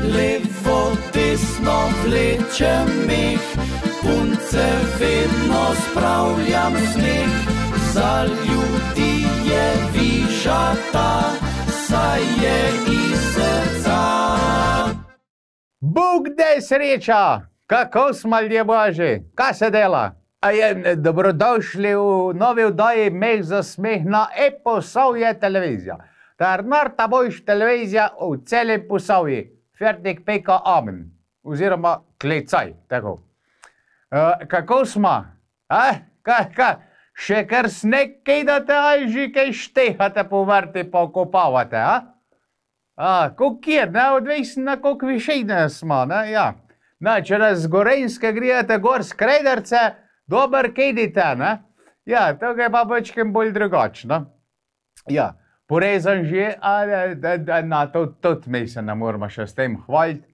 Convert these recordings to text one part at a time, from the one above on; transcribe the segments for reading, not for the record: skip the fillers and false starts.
levo, desno vlečem meh, punce vedno spravljam smeh, za ljudi je višata, saj je iz srca. Bog daj sreča! Kako smo, ljudje božji? Kaj se dela? Dobrodošli v novi oddaji Meh za smeh na e-Posavje televizija. Ter narta boš televizija v celem Posavji. Fertik peka amen. Oziroma klecaj, tako. Kako smo? Še kar sneg kidate, ali že kaj štehate po vrti pa kopavate, kjer, ne, odvisno na koliko višine smo, ne, ja. Če nas z Gorenjske grijete gor s Krederce, dober kidite, ne. Ja, tukaj pa počkem bolj drugačno. Ja, porezan že, na tudi mi se ne moramo še s tem hvaliti.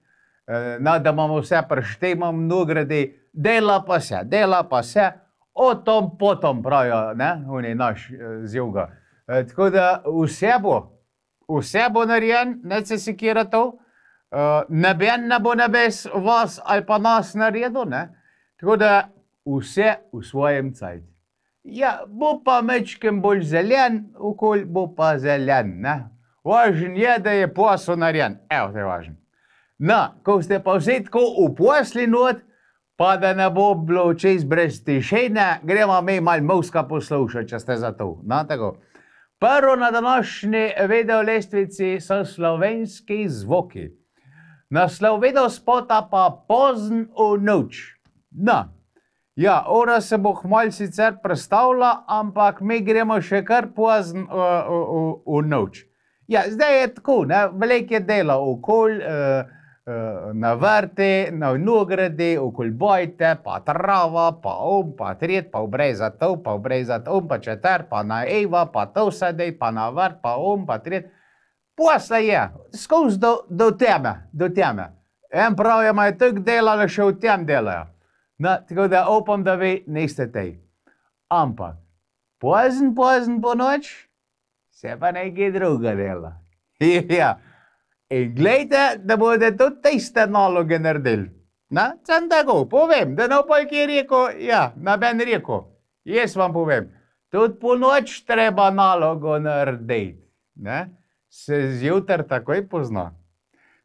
Da imamo vse prštemo, mnogradi, dela pa se, o tom potom pravijo, ne, oni naš z juga. Tako da vse bo narejen, ne se sekira to, noben ne bo nebes vas ali pa nas naredil, ne, tako da vse v svojem cajtu. Ja, bo pa mečkem bolj zelen, okolj bo pa zelen, ne. Važen je, da je posel narejen, evo, to je važno. No, ko ste pa vse tako v posli not, pa da ne bo bilo čez brez tišine, gremo mi malo Movska poslušati, če ste za to. No, tako. Prvo na današnji video lestvici so slovenski zvoki. Naslov video spota pa Pozn v noč. No, ja, ora se bo hmalj sicer predstavila, ampak mi gremo še kar pozn v noč. Ja, zdaj je tako, ne, veliko je dela okolj, na vrti, na vinogradi, okoli bojte, pa trava, pa pa tret, pa obrezat to, pa četer, pa na eva, pa to sedej, pa na vrt, pa pa tret. Posla je, skozi do teme. En pravi, imajo tako delali, še v tem delajo. No, tako da upam, da vi niste tej. Ampak, pozn po noč, se pa nekaj druga dela. Ja. In glejte, da bodo tudi tiste naloge naredili. Na, sem tako, povem, da ne pa kje rekel, ja, naben rekel. Jaz vam povem, tudi po noč treba nalogo narediti. Ne, se zjutraj takoj pozna.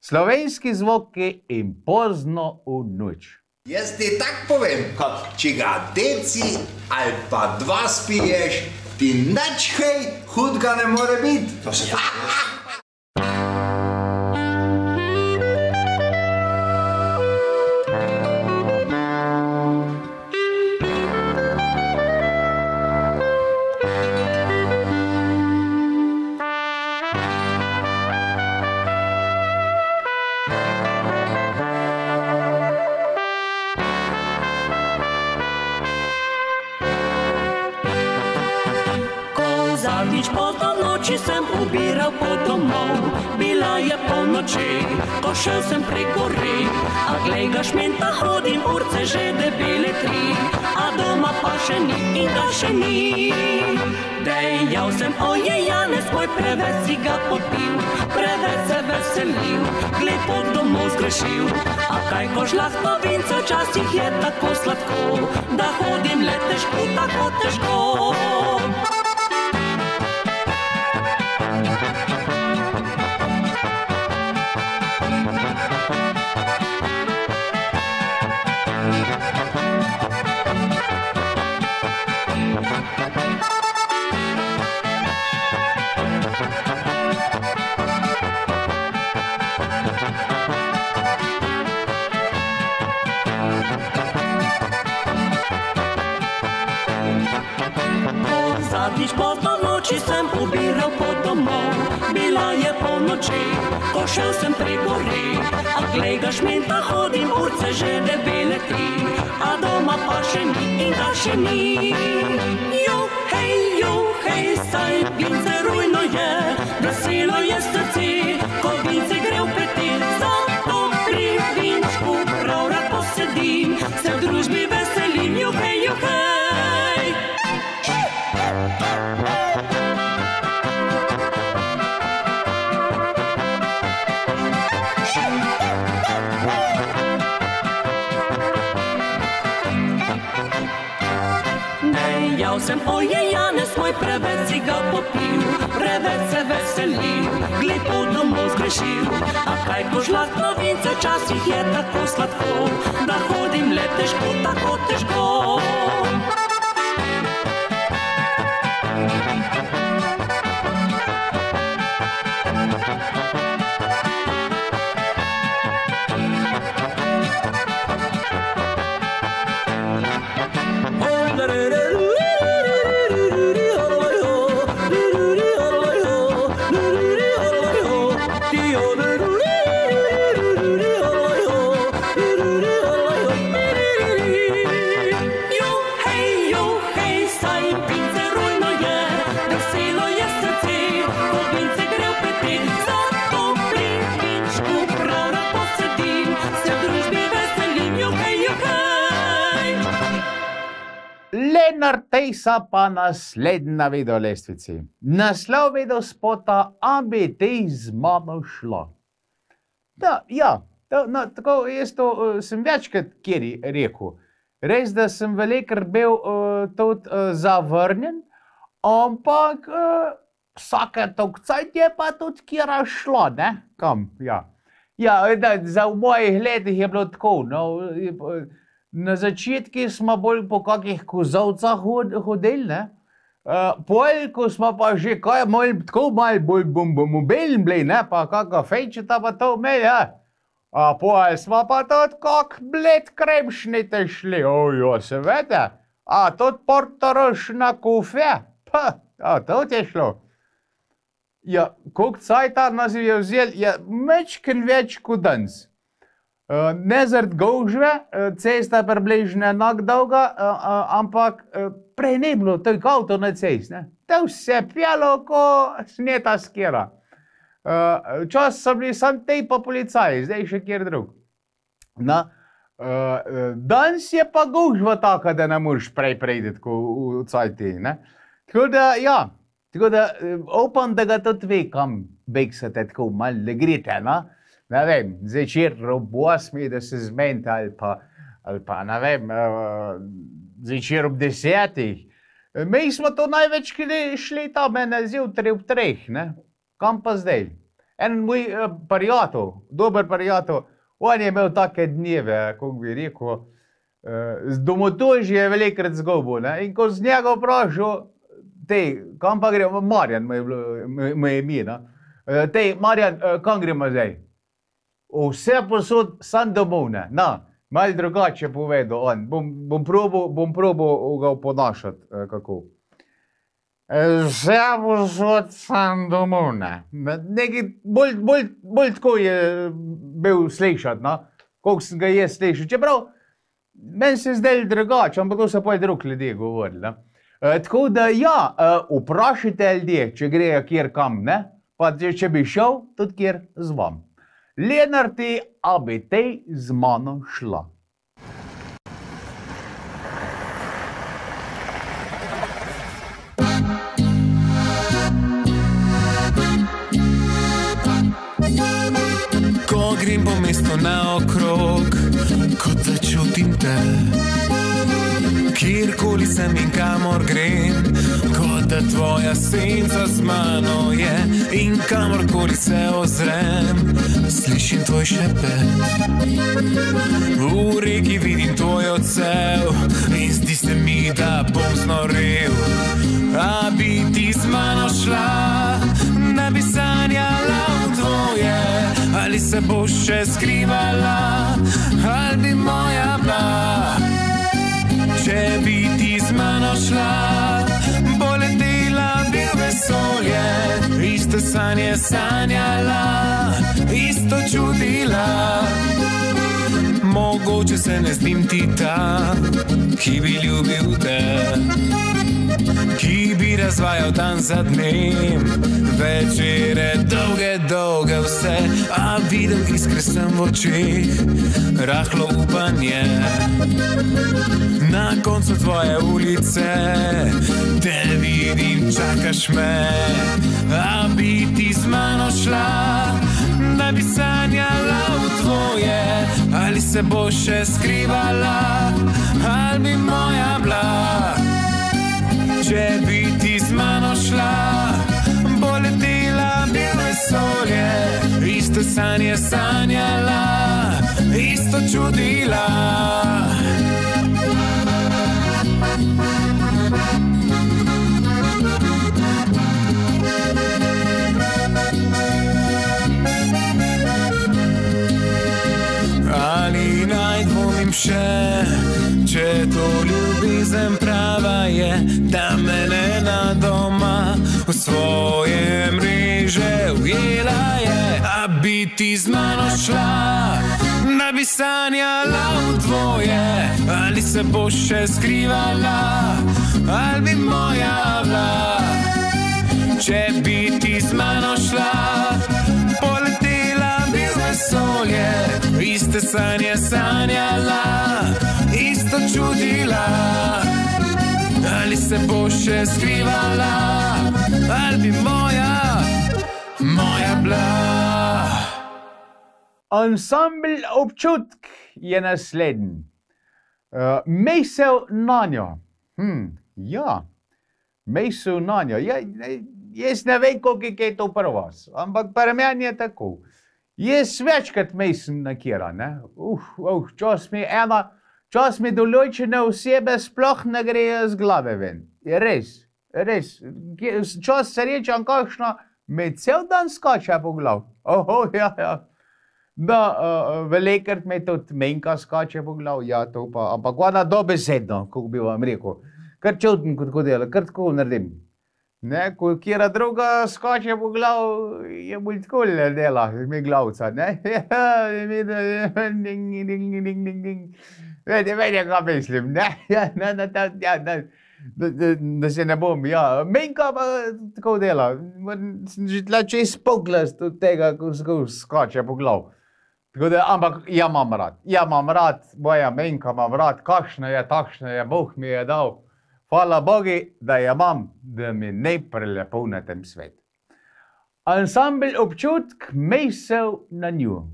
Slovenski zvoki in pozno v noč. Jaz ti tako povem, če ga deci ali pa dva spiješ, ti nič hej hudega ne more biti. To se tako. Zadnjič pozno v noči sem ubiral pot domov, bila je polnoči, ko šel sem preko rek, a glej ga šmenta hodim, urce že debele 3, a doma pa še ni in ga še ni. Dejal sem, oje Janez, moj preveč si ga popil, preveč se veselil, glej pot domov zgrešil, a kaj ko žlahto vince včasih je tako sladko, da hodim le težko, tako težko. Zadnjič pozno v noči sem ubiral pot domov, bila je polnoči, ko šel sem preko rek, a glej ga šmenta hodim, urce že debele 3, a doma pa še ni in ga še ni. Jo, hej, saj vince rujno je, veselo je srce, ko vince gre v peti, zato pri vinčku prav rad posedim, se v družbi veselim, jo, hej. sem oje Janez, moj preveč si ga popil, preveč se veselil, glej po domov zgrešil. A kaj ko žlahtno vince, časih je tako sladko, da hodim le težko, tako težko. Lenart Tejsa pa naslednja video lestvici. Naslov video spota A bi tej z mano šla. Tako jaz to sem večkrat kjeri rekel. Res, da sem velikrat bil tudi zavrnjen, ampak vsake tokcajt je pa tudi kjera šla, ne? Kam, ja. Ja, za v mojih letih je bilo tako, no. Na začetki smo bolj po kakih kozovcah hodili, ne? Pol, ko smo pa že kaj tako malo bolj mobilni bili, ne? Pa kaka fejčeta pa to imeli, ja? A pol smo pa tudi kak bled kremšnite šli, ojo, seveda. A tudi Portorož na kufe, pa, to je šlo. Ja, koliko cajta nas je vzel, ja, mečken več kot danes. Ne zaradi gužve, cesta je približno enako dolga, ampak prej ne bilo toliko avto na cest, ne. To vse pjalo ko sneta skjera. Včasih so bili samo tej pa policaji, zdaj še kjer drug. No, danes je pa gužva taka, da ne moreš prej prejti v cajti, ne. Tako da, ja, upam, da ga tudi ve, kam beksate tako malo ne grete, no. Ne vem, zvečer ob 8, da se zmenite ali pa ne vem, zvečer ob 10. Mi smo to največ šli tam zjutraj ob 3, ne? Kam pa zdaj? En moj prijatelj, dober prijatelj, on je imel take dneve, kako bi rekel, domotožje je velikrat zgubil, ne? In ko z njega vprašal, kam pa gremo, Marjan mu je ime, no? Marjan, kam gremo zdaj? Vse posod, sam domov, ne. Na, malo drugače povedal on. Bom probal ga oponašati, kako. Vse posod, sam domov, ne. Nekaj bolj tako je bil slišati, no. Koliko sem ga jaz slišal. Čeprav, meni se zdaj drugače, ampak to so pa drug ljudje govorili, ne. Tako da, ja, vprašajte ljudje, če grejo kjer kam, ne. Pa če bi šel, tudi kjer z vam. Lenarti, a bi tej z mano šla. Ko grem po mestu naokrog, kot da čutim te, kjerkoli sem in kamor grem, kot da tvoja senca z mano je, in kamorkoli se ozrem, slišim tvoj šepet. V reki vidim tvoj odsev in zdi se mi, da bom znorel. A bi ti z mano šla, da bi sanjala v tvoje, ali se boš še skrivala, ali bi moja bila. Če bi ti z mano šla, bo letela bi v vesolje, iste sanje sanjala, isto čudila. Mogoče se ne zdim ti ta, ki bi ljubil te, ki bi razvajal dan za dnem, večere dolge vse, a videl iskre sem v očeh, rahlo upanje. Na koncu tvoje ulice te vidim, čakaš me, a bi ti z mano šla, da bi sanjala v tvoje, ali se bo še skrivala, ali bi moja bila. če bi ti z mano šla, poletela bi v vesolje, iste sanje sanjala, isto čudila. Ali naj dvomim še, če to ljubezen prava je, da mene na doma v svoje mreže ujela je. A bi ti z mano šla, da bi sanjala v dvoje, ali se boš še skrivala, ali bi moja bila. Če bi ti z mano šla, poletela bi v vesolje, iste sanje sanjala, isto čudila. Ali se boš še skrivala, ali bi moja bila. Ansambl Občutk je naslednji. Misel nanjo. Ja, misel nanjo. Jaz ne vem, koliko je to pri vas, ampak pri meni je tako. Jaz večkrat mislim na kjera, ne? Čas mi določene osebe sploh ne grejo z glave ven. Je res. Čas srečam kakšno, me cel dan skače po glav. Ja. Da, velikrat me tudi menjka skače po glav, ja, to pa, ampak ona dobesedno, kako bi vam rekel. Kar čutim, kot dela, kar tako naredim. Ne, ko kjera druga skače po glav, je bolj tako dela, mi glavca, ne. Vedi, kaj mislim, ne. Da se ne bom, ja. Menjka pa tako dela. Sem že tla čez poglas od tega, ko skače po glav. Tako da, ampak ja imam rad, moja menjka imam rad, kakšna je, takšna je, Bog mi je dal. Hvala Bogi, da je imam, da mi ne prelepo na tem svetu. Ansambl Občutk, misel na njo.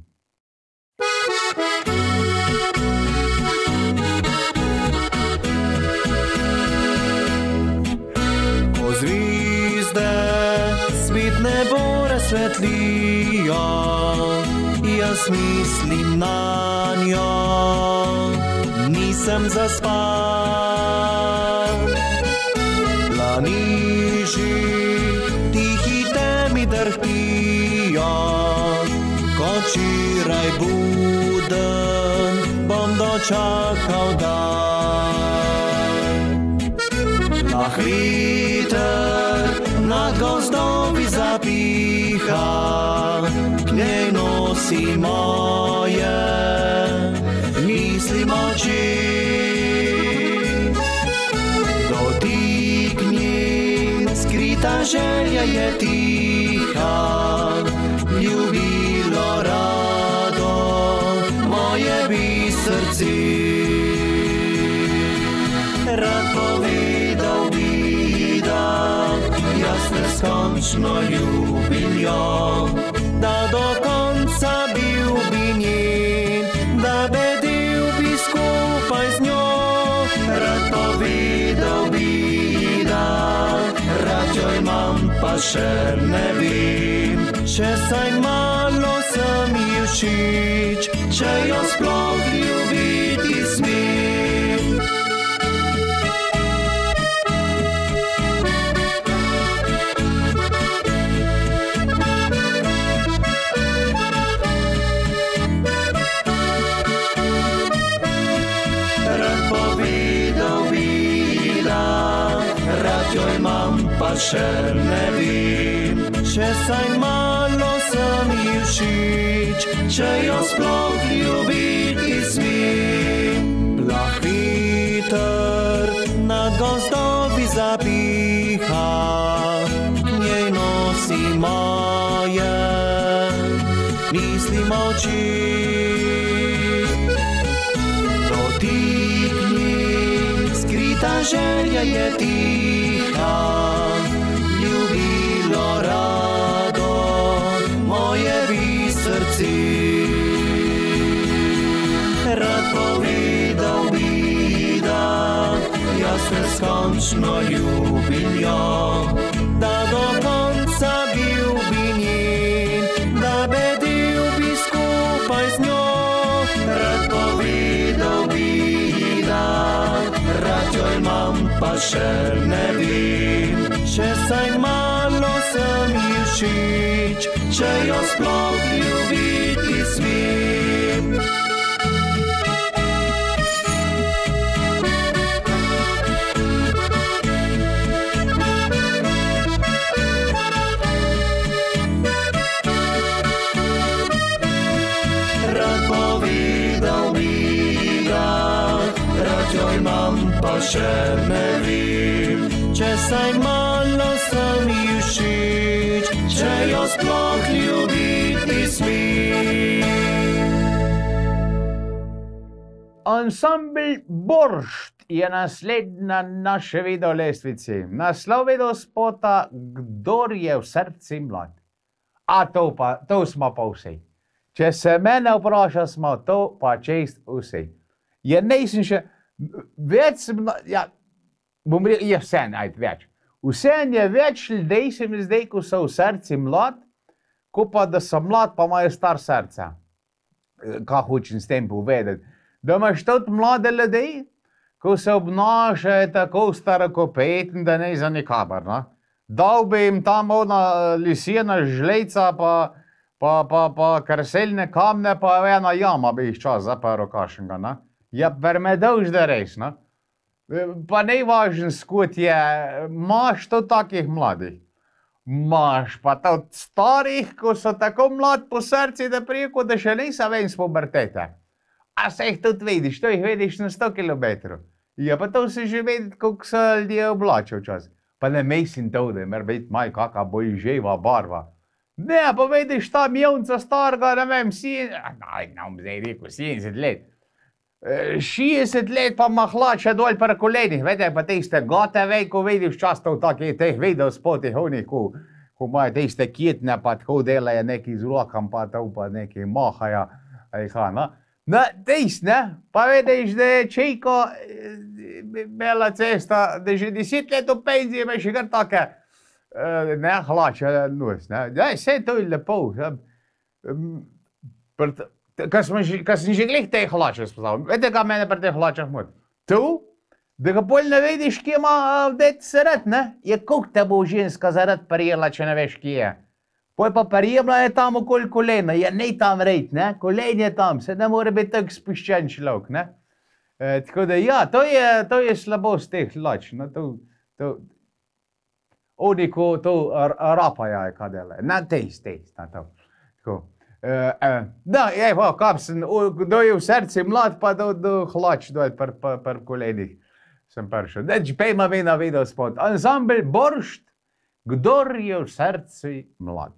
Ko zvizde svet nebo razsvetlijo, jaz mislim na njo, nisem zaspal. Planiži tihi temi drhtijo, ko včeraj buden bom dočakal dan. Na veter nad gozdovi zapiha, k njej nosi moje misli moči. Ta želja je tiha, ljubilo rado moje bi srce. Rad povedal bi, da jaz neskončno ljubim jo, da do konca bil bi njen, da bedel bi skupaj z njo. Rad povedal bi, da rad jo imam, pa še ne vem, če saj malo sem ji všeč, če jo sploh ljubiti smem. Rad povedal bi, da rad jo imam, pa še ne vem, če saj malo sem ji všeč, če jo sploh ljubiti smem. Plah veter nad gozdovi zapiha, k njej nosi moje misli moči. Ta želja je tiha, ljubilo rado moje bi srce. Rad povedal bi, da jaz neskončno neskončno ljubim jo, da do konca bi ljubim njen, da bedil bi skupaj z njo. Rad povedal bi, da rad jo imam, pa še ne vem, če saj malo sem ji všeč, če jo sploh ljubiti smem. Pa še ne vem, če saj malo sem ji všeč, če jo sploh ljubiti smem. Ansambl Boršt je naslednja naše video lestvici. Naslov video spota Kdor je v srci mlad. A to smo pa vsi. Če se mene vpraša, smo to pa čest vsi. Je nisem še več, ja, bom rekel, je vsem, več. Vsem je več ljudi, se mi zdaj, ko so v srci mlad, ko pa da so mlad, pa imajo star srce. Kaj hočem s tem povedati? Da imaš tudi mlade ljudi, ko se obnašajo tako starokopetni, da ne za nikabar, no? Dal bi jim tam ona lisena žlejca, pa krselne kamne, pa ena jama bi jih čas zaprl kašenga, no? Ja, vermedovš da res, no? Pa najvažen skut je, imaš to takih mladih. Imaš pa to starih, ko so tako mlad po srci, da prijeko, da še niso ven s pubertete. A se jih tudi vidiš, to jih vidiš na 100 kilometrov. Ja, pa to se že vidi, kako se ljudje oblačijo včasih. Pa ne mislim to, da mora biti maj kaka bolj živa barva. Ne, pa vidiš tam jonca starega, ne vem, nam zdaj rekel, 70 let. 60 let pa ima hlače dol par kolenih, vede, pa tiste goteve, ko vidiš často v takih teh videospotih, onih, ko imajo tiste kitne, pa tako delajo neki z rokam, pa to pa neki mahajo, no. No, tist, ne, pa vidiš, da je Čejko, bela cesta, da že 10 let v penziji ima še kar take, ne, hlače nos, ne, da, vse to je lepo, Kad sem že glih te hlače spoznal, vete, kaj mene pri teh hlačah moti? Tu, da ga bolj ne vidiš, kje ima vdeti sred, ne? Je koliko te bo ženska zaradi prijela, če ne veš, kje je. Poj pa prijemla je tam okoli kolena, je ne tam rejt, ne? Kolen je tam, se ne more biti tak spuščen človek, ne? Tako da, ja, to je slabost teh hlač, no, oni, ko to rapajo, kaj delajo, na tejst, na to, tako. Da, je, kam sem, kdo je v srci mlad, pa do hlač dol par kolenih sem prišel. Deč, pejma vi na video spot. Ansambl Boršt, Kdor je v srci mlad.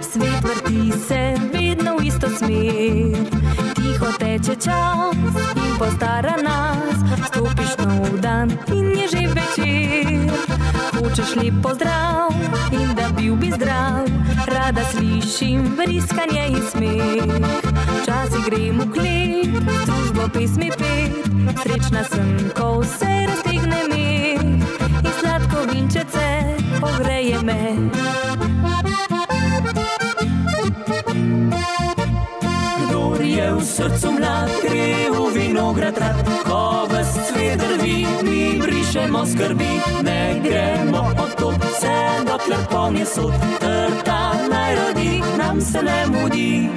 Svet vrti se vedno v isto smer, tiho teče čas in postara nas, stopiš nov dan in je že večer. Hočeš lep pozdrav in da bil bi zdrav, rada slišim vriskanje in smeh. Včasih grem v klet, družbo pesmi pet, srečna sem, ko se raztegne meh in sladko vinčece pogreje me. Kdor je v srcu mlad, gre v vinograd rad, ko ves cvet drvi, mi brišemo skrbi, ne gremo od tod, vse dokler poln je sod, trta naj rodi, nam se ne mudi.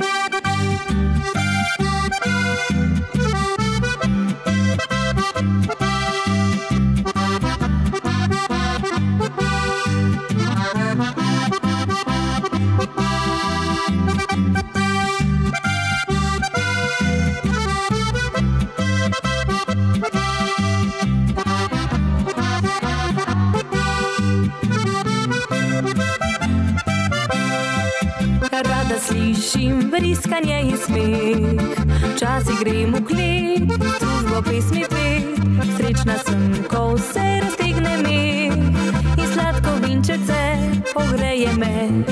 Rada slišim vriskanje in smeh, včasih grem v klet, družbo pesmi pet, srečna sem, ko se raztegne meh in sladko vinčece pogreje me.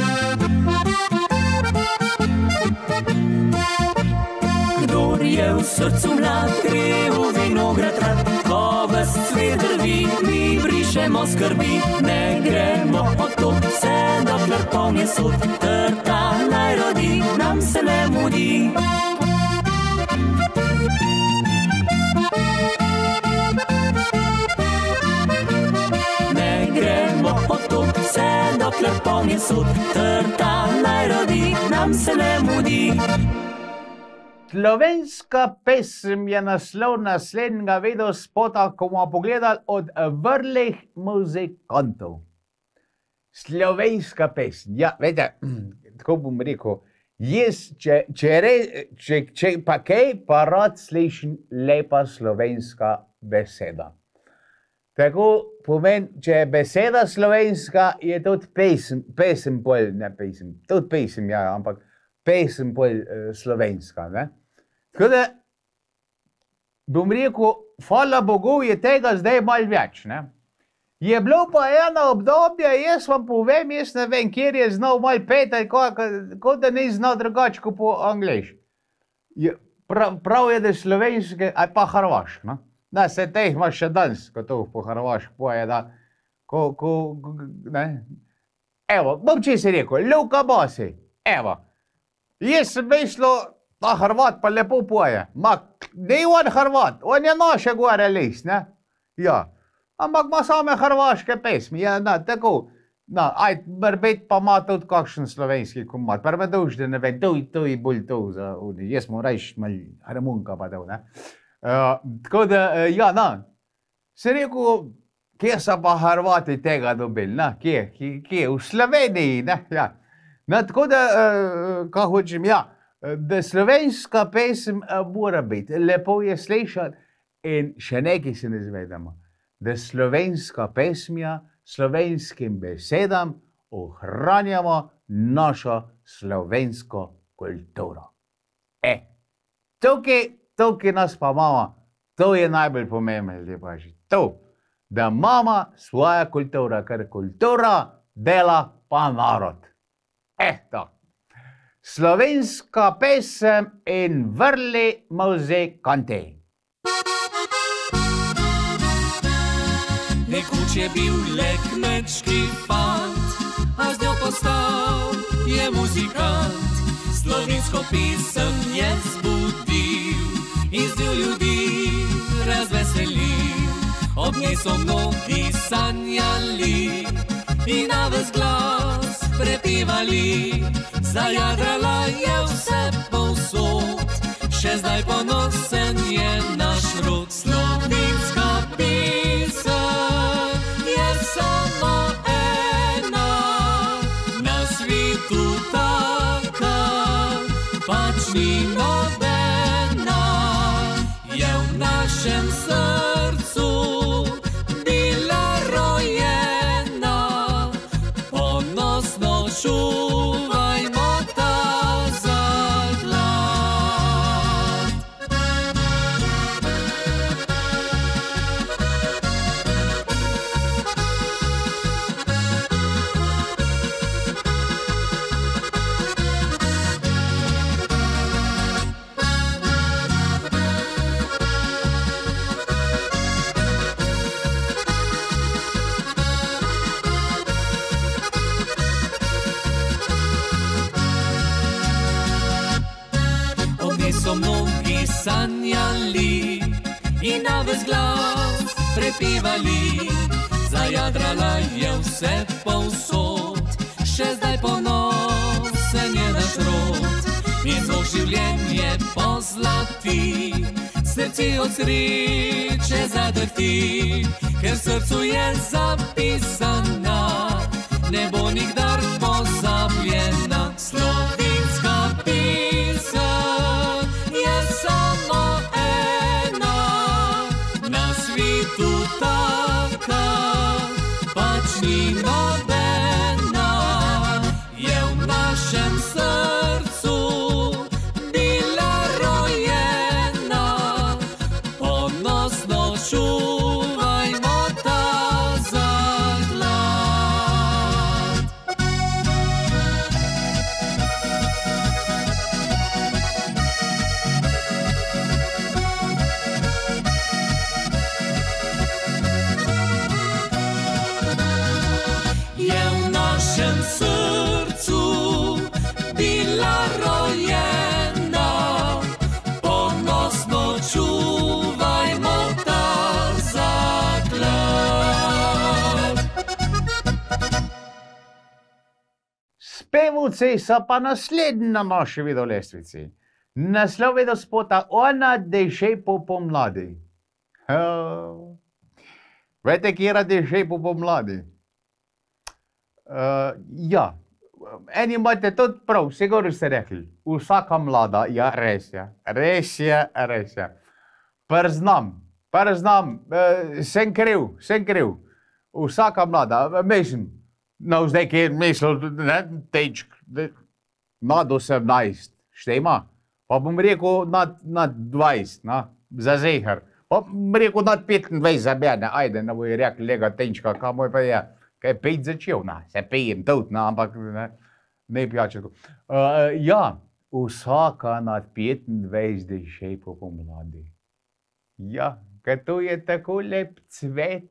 Kdor je v srcu mlad gre v vinograd rad, ko ves cvet drvi, mi brišemo skrbi, ne gremo od tu, vse dokler poln je sud, trta naj rodi, nam se ne mudi. Ne gremo od tu, vse dokler poln je sud, trta naj rodi, nam se ne mudi. Slovenska pesem je naslov naslednjega videospota, ko bomo pogledali od vrlih muzikantov. Slovenska pesem. Ja, veste, tako bom rekel, jaz, če pa kaj, pa rad slišim lepa slovenska beseda. Tako pomeni, če je beseda slovenska, je tudi pesem bolj, ne pesem, tudi pesem, ja, ampak pesem bolj slovenska, ne. Tako da, bom rekel, hvala Bogu, je tega zdaj malo več, ne. Je bilo pa eno obdobje, jaz vam povem, jaz ne vem, kjer je znal malo petati, kot da ni znal drugače kot po angleški. Prav je, da slovenske, ali pa hrvašk, no. Ne, se teh imaš še danes, ko to po hrvašk poje, da, ne. Evo, bom čisto rekel, Luka Basi, evo. Jaz sem mislil, da Hrvat pa lepo poje. Ma, ni on Hrvat, on je naše gore list, ne? Ja, ampak ima same hrvaške pesmi, ja, ne, tako. No, aj, morbiti pa ima tudi kakšen slovenski komad, pa me duš, da ne vem, to je bolj to za oni, jaz mu reč malo harmonika pa to, ne? Tako da, ja, no, se rekel, kje so pa Hrvati tega dobili, ne, kje, v Sloveniji, ne, ja. No, tako da, kaj hočem, ja, da slovenska pesem mora biti, lepo je slišati in še nekaj se ne zvedamo, da slovenska pesmija slovenskim besedam ohranjamo našo slovensko kulturo. Tukaj nas pa imamo, to je najbolj pomembno, lepa že, to, da imamo svoja kultura, ker kultura dela pa narod. To. Slovenska pesem in vrli muzikanti. Nekoč je bil le kmečki fant, a z njo postal je muzikant. Slovensko pesem je zbudil in z njo ljudi razveselil. Ob njej so mnogi sanjali in na ves glas prepevali. Zajadrala je vse povsod, še zdaj ponosen je naš rod. Slovenska pesem je samo ena, na svetu taka, pač ni nobena. Je v našem srcu bila rojena, ponosno čuvajmo ta zaklad. So mnogi sanjali in na ves glas prepevali. Zajadrala je vse povsod, še zdaj ponosen je naš rod. In zvok življenje pozlati, srce od sreče zadrti, ker srcu je zapisana, ne bo nikdar pozabljena. Slovenska pesem je samo ena, na svetu taka, pač ni nobena. Je v našem srcu bila rojena, ponosno čuvajmo ta zaklad. Ovce so pa naslednji na naši videolestvici. Naslov videospota Ona deže po pomladi. Veste, kje deže po pomladi? Ja, eni imate tudi prav, sigurno ste rekli. Vsaka mlada, ja, res je. Priznam, sem kriv. Vsaka mlada, mislim, no zdaj, ki je mislil, tečk, nad 18, štima? Pa bom rekel nad 20, za zehar. Pa bom rekel nad 25 za mene, ajde, ne bojo rekli, lega tenčka, kaj moj pa je. Kaj je pet začel, se pijem tudi, ampak ne pijače. Ja, vsaka nad 25 deže po pomladi. Ja, ker to je tako lep cvet.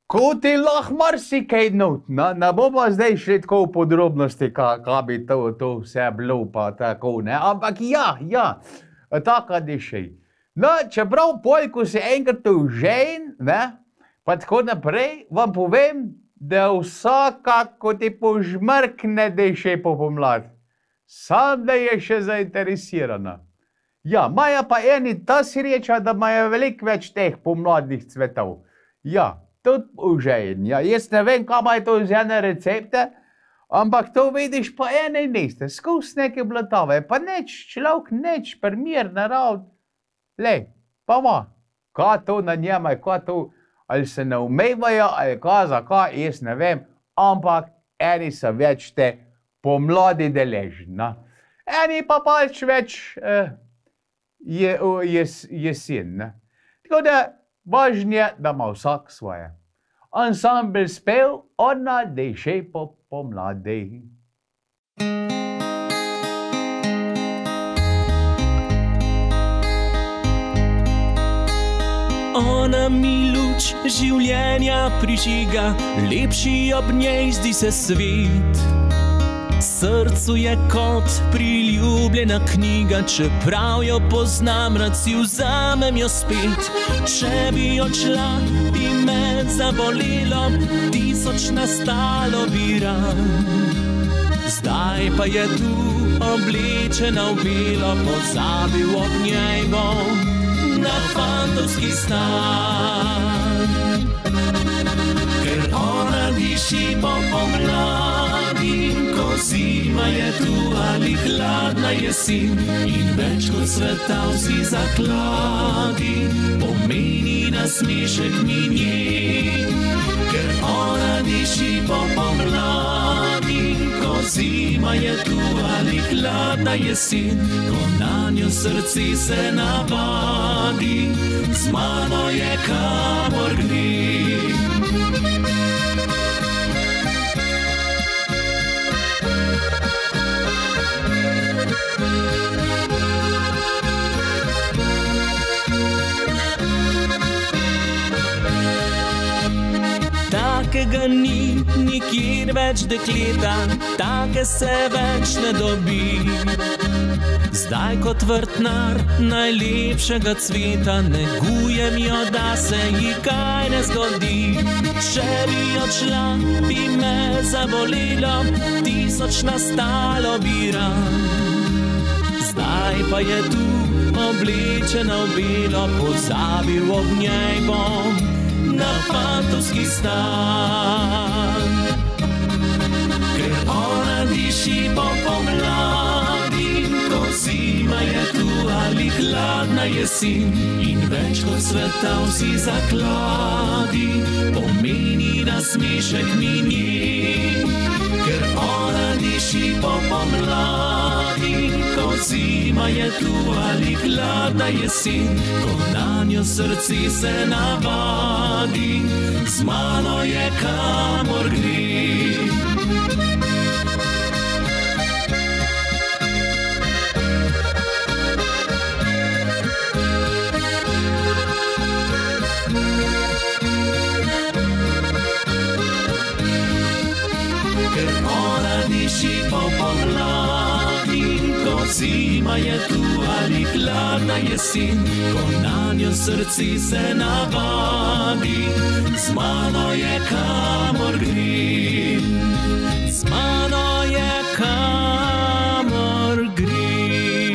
Ko ti lahko marsikaj not, ne bomo zdaj šli tako v podrobnosti, kaj bi to vse bilo pa tako, ne, ampak ja, taka dežej. No, čeprav pol, ko si enkrat užen, ne, pa tako naprej, vam povem, da vsaka, ko ti požmrkne deže po pomlad, sam da je še zainteresirana. Ja, imajo pa eni ta sreča, da imajo veliko več teh pomladnih cvetov. Ja, tudi užen. Ja, jaz ne vem, kaj imajo to z ene recepte, ampak to vidiš pa ene niste, skus neke blatove, pa človek neč, primir, narod. Lej, pa ima, kaj to na njema, kaj to, ali se ne umevajo, ali kaj za kaj, jaz ne vem, ampak eni so več te pomladi deležni. Eni pa pač več jesen. Tako da, važnje, da ima vsak svoje. Ansambl spev Ona deže po pomladi. Ona mi luč življenja prižiga, lepši ob njej zdi se svet. Srcu je kot priljubljena knjiga, čeprav jo poznam, rad si vzamem jo spet. Če bi odšla, bi me zabolelo, 1000 nastalo bi ran. Zdaj pa je tu, oblečena v belo, pozabil ob njej bom na fantovski stan. Ker ona diši po pomladi, ko zima je tu ali hladna jesen, in več kot sveta vsi zakladi, pomeni nasmešek mi njen. Ker ona diši po pomladi, ko zima je tu ali hladna jesen, ko nanjo srce se navadi, z mano je kamor gre. Takega ni nikjer več dekleta, take se več ne dobi. Zdaj kot vrtnar najlepšega cveta, negujem jo, da se ji kaj ne zgodi. Če bi odšla, bi me zabolelo, 1000 nastalo bi ran. Zdaj pa je tu, oblečena v belo, pozabil ob njej bom na fantovski stan. Ker ona diši po pomladi, ko zima je tu ali hladna jesen, in več kot sveta vsi zakladi, pomeni nasmešek mi njen. Ker ona diši po pomladi, ko zima je tu ali hladna jesen, ko nanjo srce se navadi, z mano je kamor gre. Ker ona diši po pomladi, ko zima je tu ali hladna jesen, ko nanjo srce se navadi, z mano je kamor gre. Z z mano je kamor grem.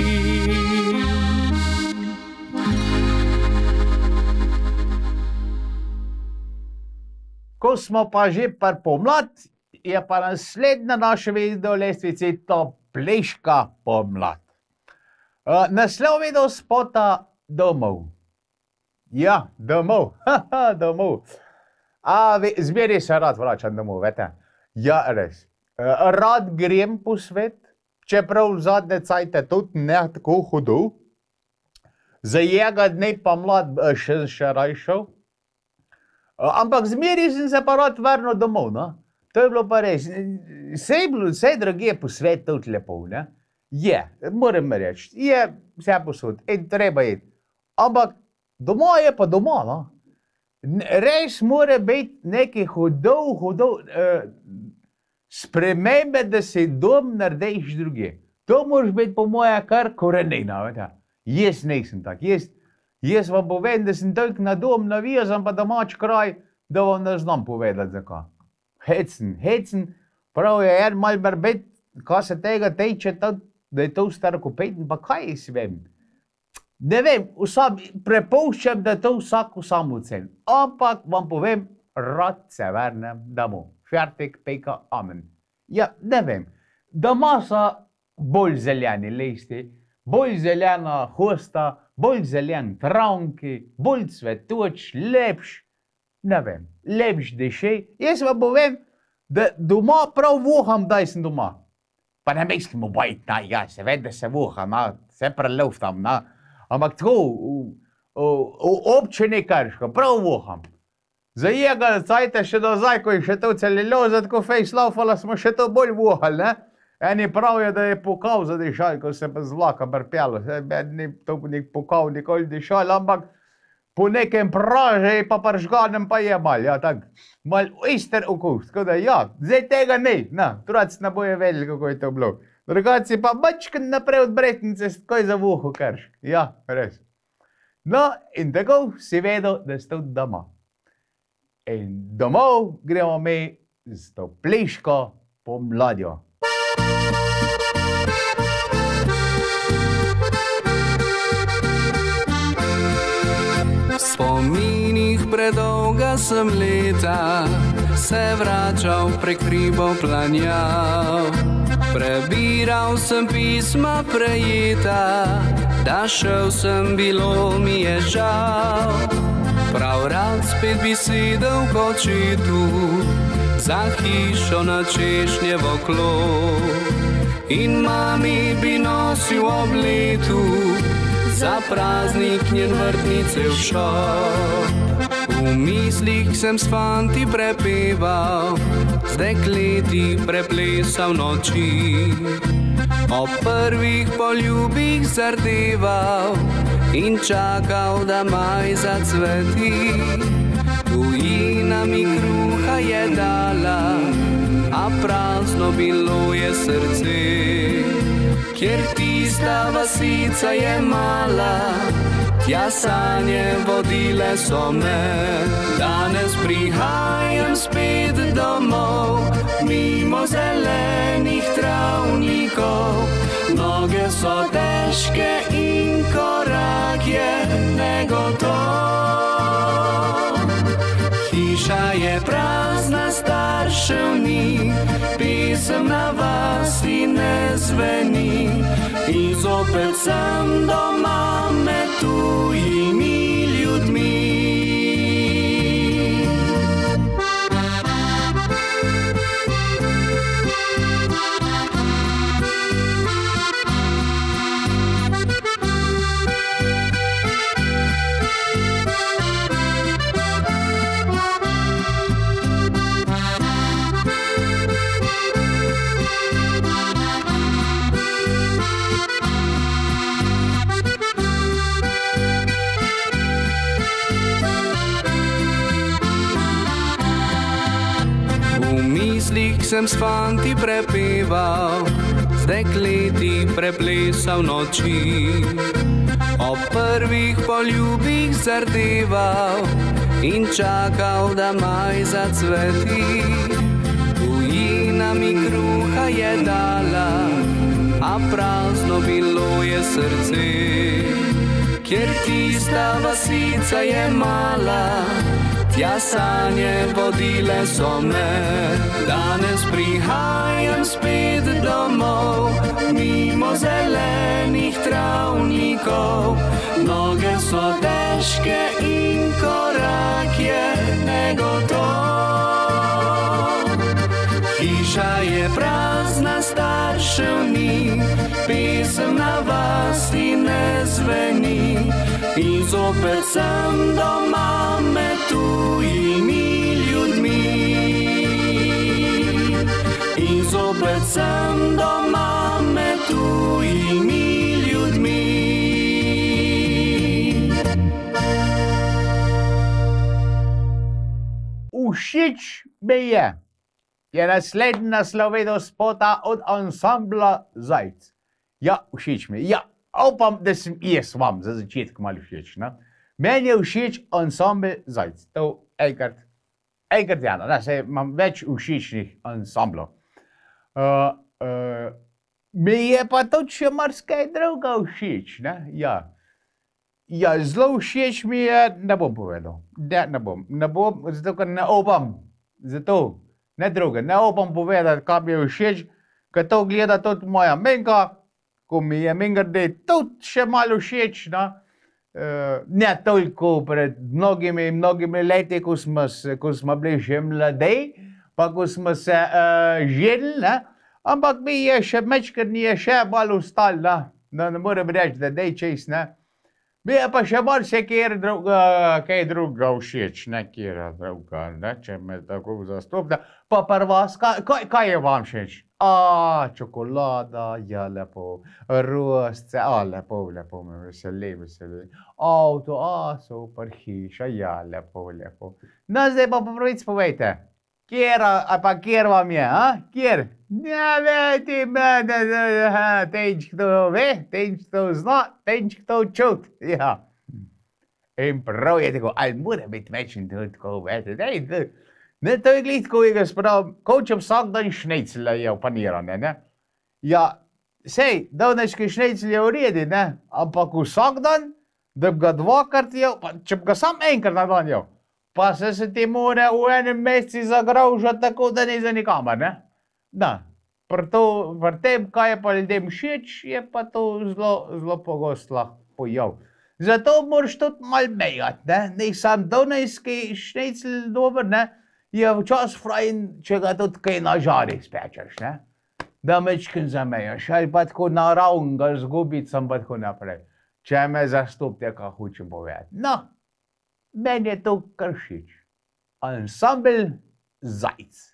Ko smo pa že par pomlad, je pa naslednja naša video lestvica toplejška pomlad. Naslov video spota Domov. Ja, domov, domov. Zmeri se rad vračam domov, vete. Ja, res. Rad grem po svet, čeprav zadnje cajte tudi ne tako hudo. Za jega dne pa mlad še rajšel. Ampak zmeri sem se pa rad vrnil domov, no. To je bilo pa res. Vse drugje po svet tudi lepo, ne. Je, moram reči, je vse posod in treba iti. Ampak doma je pa doma, no. Res mora biti neki hudo spremembe, da si dom narediš drugje. To moraš biti po moje kar korenina, vete. Jaz nisem tak. Jaz vam povem, da sem toliko na dom navezan, pa domač kraj, da vam ne znam povedati zakaj. Hecen, prav je en mal barbet, kaj se tega teče, da je to star kopeten, pa kaj jaz vem. Ne vem, prepuščam, da to vsako sam oceni. Ampak vam povem, rad se vrnem domov. Fertik, peka, amen. Ja, ne vem. Doma so bolj zeleni listi, bolj zelena hosta, bolj zelen travnki, bolj cvetoč, lepš, ne vem, lepš diši. Jaz vam povem, da doma prav voham, da sem doma. Pa ne mislim obajt, ja, seveda se voham, se preluftam, ampak tako, v občini Krško, prav voham. Za jega cajte še do zdaj, ko je še to celuloza, tako fejs laufala, smo še to bolj vohali, ne? Eni pravijo, da je pokal za dišal, ko se pa z vlaka prpjalo. Ni to nek pokal, nikoli dišal, ampak po nekem praže pa pržganem pa je mal, ja, tak, mal ister okus. Tako da, ja, zdaj tega ne, turac ne boje vedeli, kako je to bilo. Drugaci pa bačken naprej od Bretnice, takoj za vuho Kršk. Ja, res. No, in tako si vedel, da si tudi doma. In domov gremo mi z toplejško pomladjo. V spominih predolga sem leta se vračal prek hribov planjal. Prebiral sem pisma prejeta, da šel sem, bilo mi je žal. Prav rad spet bi sedel v kočitu, za hišo na češnjevo klop. In mami bi nosil ob letu, za praznik njen vrtnice v šop. V mislih sem s fanti prepeval, z dekleti preplesal noči. O prvih poljubih zardeval in čakal, da maj zacveti. Tujina mi kruha je dala, a prazno bilo je srce. Kjer tista vasica je mala, tja sanje vodile so me. Danes prihajam spet domov, mimo zelenih travnikov. Noge so težke in korak je negotov. Hiša je prazna, staršev ni, pisem na vasi ne zveni. In zopet sem doma med tujimi ljudmi. Sem s fanti prepeval, z dekleti preplesal noči. O prvih poljubih zardeval in čakal, da maj zacveti. Tujina Matka mi kruha je dala, a prazno bilo je srce. Kjer tista vasica je mala, tja sanje vodile so me. Danes prihajam spet domov, mimo zelenih travnikov. Noge so težke in korak je negotov. Hiša je prazna, staršev ni, pesem na vasi ne zveni. In zopet sem doma med tujimi ljudmi. In zopet sem doma med tujimi ljudmi. Všeč mi je naslednja slovena spota od ansambla Zajc. Ja, všeč mi je. Ja, upam, da sem jaz vam za začetek malo všeč. Ne? Meni je všeč ansambl Zajc. To enkrat ja, da se imam več všečnih ansamblov. Mi je pa tudi še marsikaj druga všeč. Ne? Ja, zelo všeč mi je, ne bom povedal. Ne bom, zato ker ne upam. Zato, ne druge, ne upam povedati, kaj mi je všeč, ker to gleda tudi moja menka, ko mi je mingerde tudi še malo všeč. Ne toliko pred mnogimi leti, ko smo bili še mladej, pa ko smo se ženili, ampak mi je še mečkrat je še malo ostalo, ne morem reči, da dej čez, ne. Mi je pa še marsikaj druga všeč, nekaj druga, ne, če me tako zastopite. Pa vas, kaj je vam všeč? Čokolada, ja, lepo, rožce, lepo me veseli. Avto, super, hiša, ja, lepo. No, zdaj pa pravic povejte, kjer vam je, kjer? Ne veti mene, tenč kdo ve, tenč kdo zna, tenč kdo čut, ja. In prav je tako, ali mora biti večin tako, vete, ne, to je glih tako, kočem vsak dan šneclje je opanirane, ne. Ja, sej, davneški šneclje je v redi, ne, ampak vsak dan, da bi ga dvakrat jel, pa če bi ga sam enkrat na dan jel, pa se ti more v enem meseci zagraužati tako, da ni za nikamer, ne. Da, pri tem, kaj je pa ljudem všeč, je pa to zelo pogosto lahko pojav. Zato moraš tudi malo mejati, ne, nek sam donajski šnecl dober, ne, je včasih frajn, če ga tudi kaj na žari spečeš, ne, da mečkin zamejaš, ali pa tako naravn ga zgubicam, pa tako naprej, če me zastopite, kaj hočem povedati. No, meni je to kar všeč. Ansambl Zajc.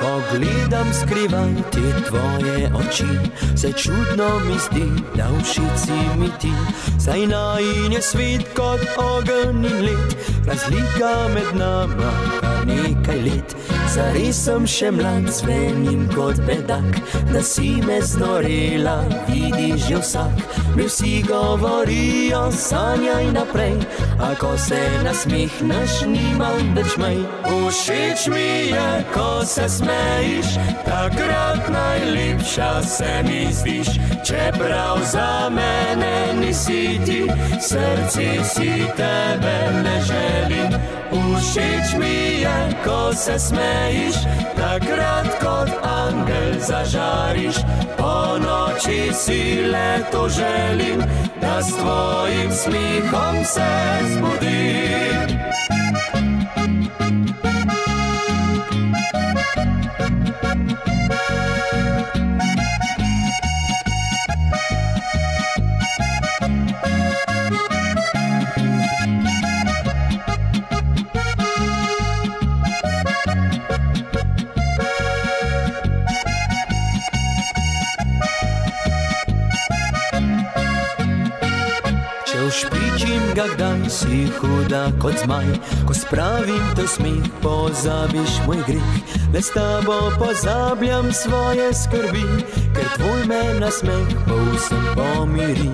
Ko gledam skrivaj te tvoje oči, se čudno mi zdi, da všeč si mi ti. Saj najin je svet kot ogenj in led, razlika med nama kar nekaj let. Zares sem še mlad, zvenim kot bedak, da si me znorela, vidi že vsak. Mi vsi govorijo, sanjaj naprej, a ko se nasmehneš, nimam več mej. Všeč mi je, ko se smejiš, takrat najlepša se mi zdiš. Čeprav za mene nisi ti, srce si tebe ne želim. Všeč mi je, ko se smejiš, takrat kot angel zažariš. Po noči si le to želim, da s tvojim smihom se zbudim. Ga kdaj si huda kot zmaj, ko spravim to smeh, pozabiš moj greh. le s tabo pozabljam svoje skrbi, ker tvoj me nasmeh povsem pomiri.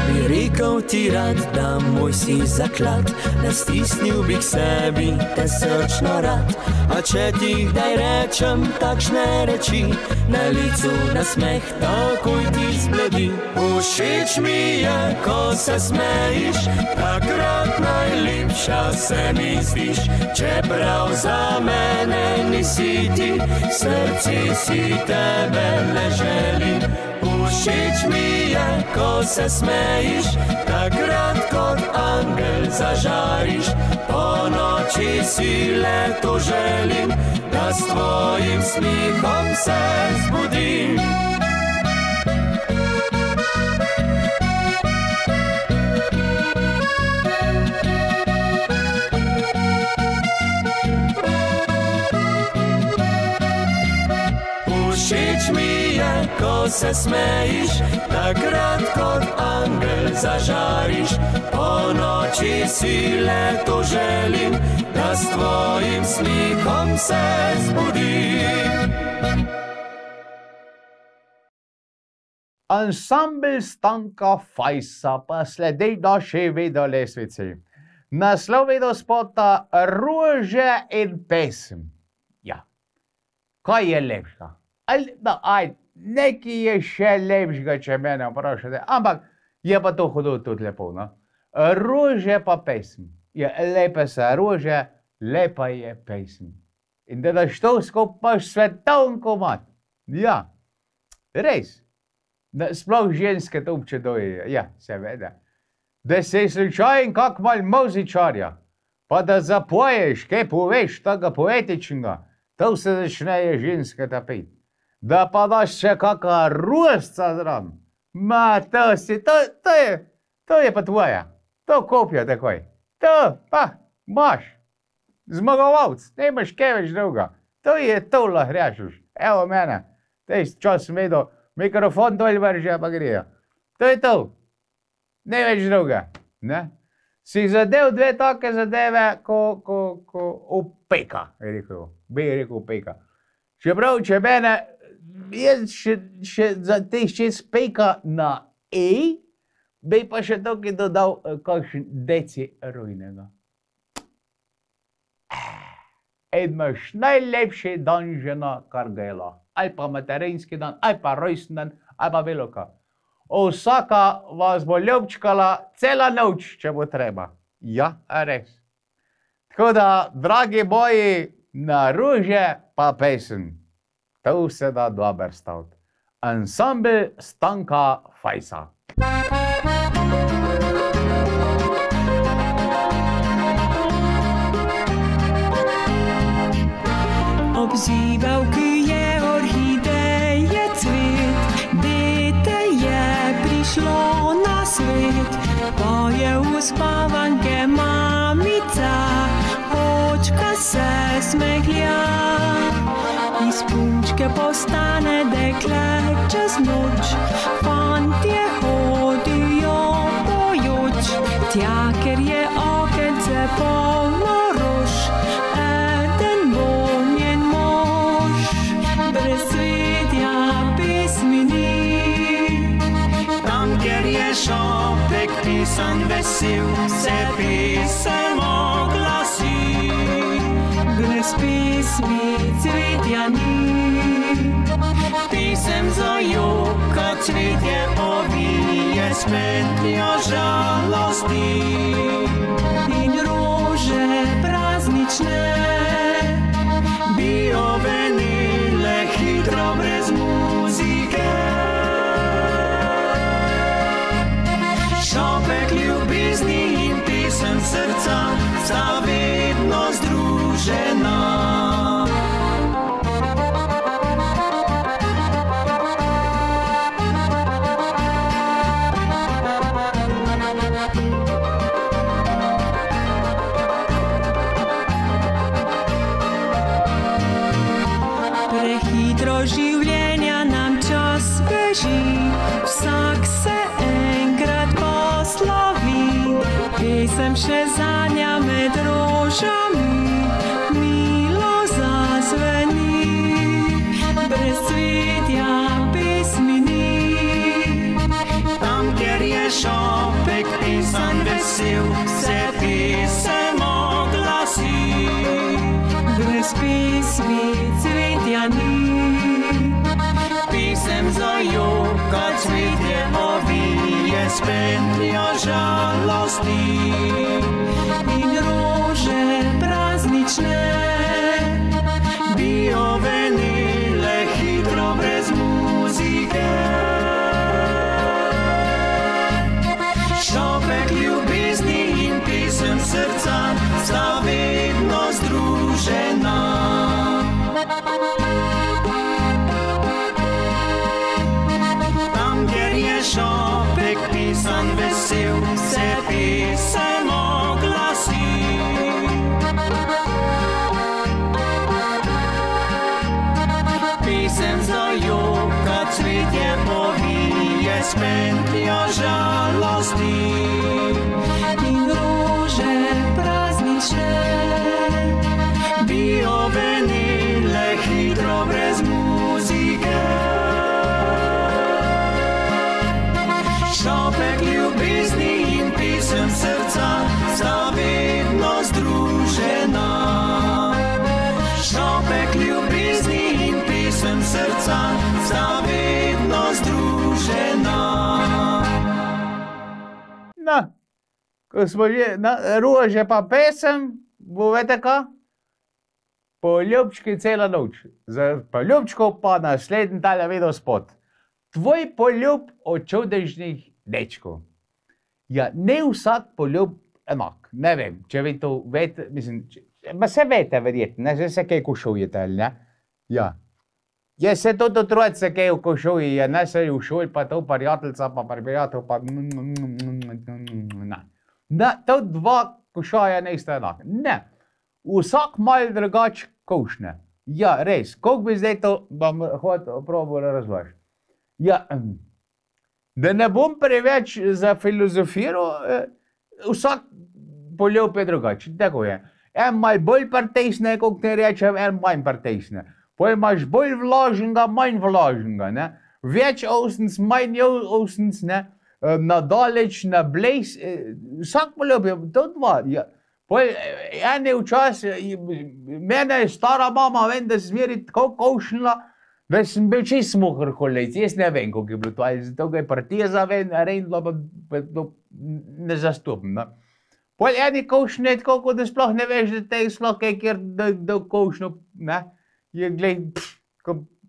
Bi rekel ti rad, da moj si zaklad, da stisnil bi k sebi te srčno rad. A če ti kdaj rečem takšne reči, na licu nasmeh takoj ti zbledi. Všeč mi je, ko se smejiš, takrat najlepša se mi zdiš. Čeprav za mene nisi ti, srce si tebe ne želi. Všeč mi je, ko se smejiš, takrat kot angel zažariš. Po noči si le to želim, da s tvojim smihom se zbudim. Všeč mi je, ko se smejiš, takrat kot angel zažariš. Po noči si le to želim, da s tvojim smihom se zbudim. Ansambl Stanka Fajsa pa sledi naši videolestvici. Naslov videospota Rože in pesem. Ja, kaj je lepša? Nekaj je še lepšega, če mene vprašate, ampak je pa to hudo tudi lepo, no? Rože pa pesem. Ja, lepe so rože, lepa je pesem. In da daš to skupaj svetovn komad. Ja, res. Sploh ženske to občudujejo, ja, seveda. Da si slučajen kak mal muzičarja, pa da zapoješ, kaj poveš, tega poetičnega, to se začnejo ženske tapiti. Da pa daš še kakva rožca zraven. Ma, to je pa tvoja. To kopijo takoj. To, pa, imaš. Zmagovalc, ne imaš kaj več druga. To je to lahko rečeš. Evo mene, tej čas sem vedel, mikrofon dol vrže, pa grejo. To je to. Ne več druga. Ne? Si zadev dve take zadeve, ko opeka, bi rekel opeka. Čeprav, če mene, jaz še za teh šest peka na ej, bi pa še tukaj dodal kakšen deci rujnega. Imaš najlepši dan žena, kar ga je lahko. Ali pa materinski dan, ali pa rojsten dan, ali pa bilo kaj. Vsaka vas bo ljubčkala cela noč, če bo treba. Ja, res. Tako da, dragi moji, na rože pa pesem. To se da dober staviti. Ansambl Stanka Fajsa. Obzivavki je orhideje cvet, dete je prišlo na svet. Pa je uspavanke mamica, očka se smehlja. Iz punčke postane dekle čez noč, fantje hodijo pojoč. Tja, ker je okence polno rož, eden bo njen mož. Brez svetja pesmi ni, tam, ker je šopek pisan vesel, se pesem oglasi. Brez pesmi cvetja ni, Pisem zajoka cvetje ovije s pentljo žalosti. in rože praznične Bi ovenile hitro brez muzike. Šopek ljubezni in pisem srca sta vedno združena. Prehitro življenja nam čas beži, vsak se enkrat poslovi. Pesem še zanja med rožami, milo zazveni. vesel, vse pisem oglasi. Brez pismi cvetja ni, Pisem zajoka cvetje ovije, spentljo žalosti. in rože praznične Bi ovenile hitro brez muzike. Šopek ljubezni in pisem srca sta vedno združena. Tam, kjer je šopek pisan vesel, vse pisem oglasi. Pisem zajoka cvetje povije, spentljo žalosti. in rože praznične Bi ovenile hitro brez muzike. Šopek ljubezni in pisem srca sta vedno združena. Šopek ljubezni in pisem srca sta vedno združena. No, ko smo že na rože pa pesem, bo vete ka? Poljubčki cela noč. Za poljubčkov pa naslednji tale video spot. Tvoj poljub od čudežnih dečkov. Ja, ne vsak poljub enak. Ne vem, če vi to vete, mislim, pa se vete verjetno, ne, že se kaj košujete, ali ne? Ja. Jaz se tudi otroci kaj v košuji, ja, ne se v šoli, pa to prijateljca, pa prijatelj, pa ne. Ne, to dva košaja ne sta enaka. Ne. Vsak malo drugače košne. Ja, res, koliko bi zdaj to, bom hotel probal razložiti. Ja, da ne bom preveč zafilozofiral, vsak poljub je drugačen, tako je. En malo bolj partejsne, kot ne rečem, en manj partejsne. Potem imaš bolj vlaženega, manj vlaženega, ne. Več osnic, manj osnic, ne. Nadaleč, na blejs, vsak poljub je, to dva, ja. En je včasih, mene je stara mama, vem, da se zmeri tako košnila, da sem bil čist smohr kolec, jaz ne vem, koliko je bilo to, ali zato ga je partija ven, redno, pa ne zastopim, ne. Pol eni košnje, tako kot da sploh ne veš, da te je sploh kaj, kjer da košnjo, ne, je glej,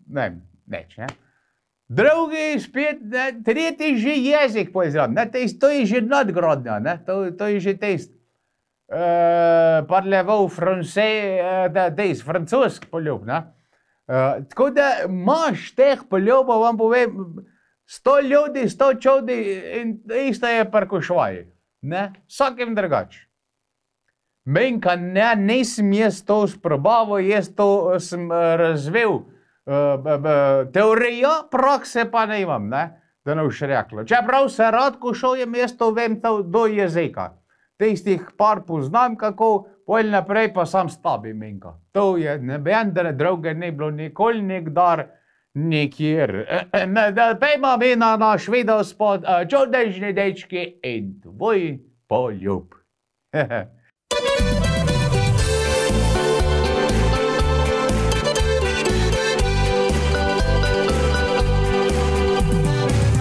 ne vem, neč, ne. Drugi spet, ne, tretji že jezik poizrad, ne, to je že nadgradnja, ne, to je že test. Parleval francais, francosk poljub, ne. Tako da imaš teh poljubov, vam povem, 100 ljudi, 100 čudi in isto je pri košvaji, ne, vsakem drugače. Menka ne, nisem jaz to sprobavil, jaz to sem razvil teorijo, prakse pa ne imam, ne, da ne boš rekla. Čeprav se rad košujem, jaz to vem do jezika. Tistih par poznam, kako, pol naprej pa sam stabi menka. To je, noben druge ne bilo nikoli nikdar nikjer. Pejma mi na naš video spot, čudežni dečki in tvoj poljub.